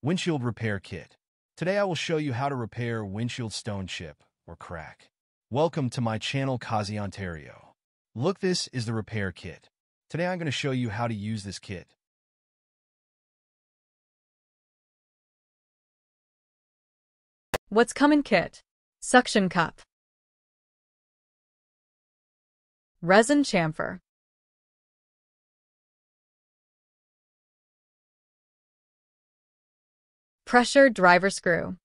Windshield Repair Kit. Today I will show you how to repair windshield stone chip or crack. Welcome to my channel, Kazi, Ontario. Look, this is the repair kit. Today I'm going to show you how to use this kit. What's come in kit? Suction cup, resin chamfer, pressure driver screw,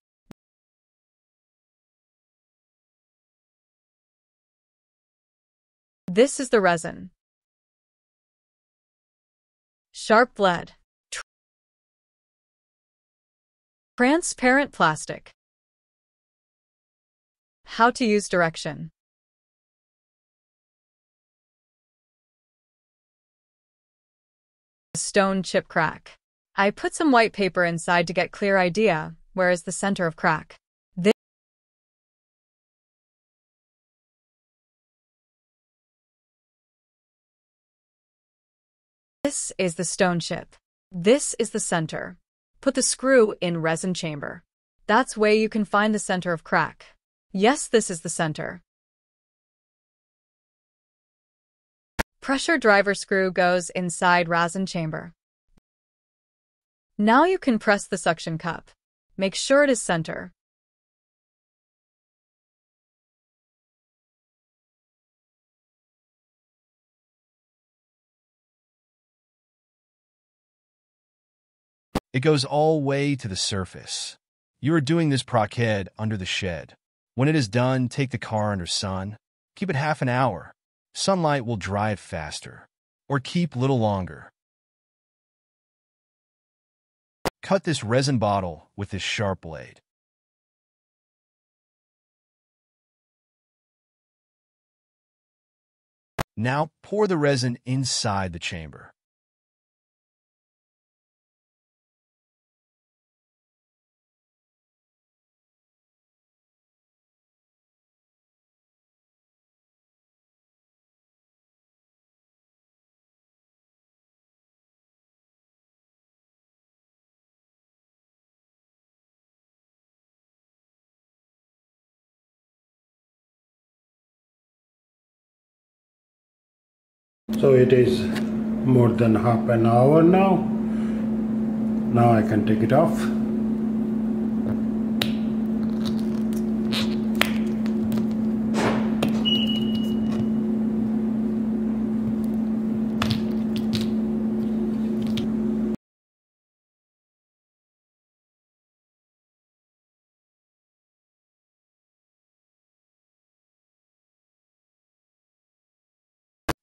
this is the resin, sharp lead, transparent plastic. How to use direction. Stone chip crack. I put some white paper inside to get clear idea where is the center of crack. This is the stone chip. This is the center. Put the screw in resin chamber. That's way you can find the center of crack. Yes, this is the center. Pressure driver screw goes inside resin chamber. Now you can press the suction cup. Make sure it is center. It goes all way to the surface. You are doing this project under the shed. When it is done, take the car under sun. Keep it half an hour. Sunlight will dry it faster. Or keep little longer. Cut this resin bottle with this sharp blade. Now pour the resin inside the chamber. So it is more than half an hour now. Now I can take it off.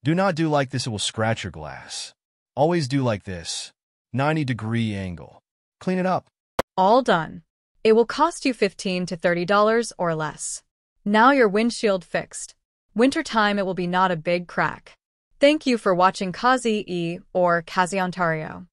Do not do like this, it will scratch your glass. Always do like this, 90-degree angle. Clean it up. All done. It will cost you $15 to $30 or less. Now your windshield fixed. Wintertime it will be not a big crack. Thank you for watching Kazi or Kazi Ontario.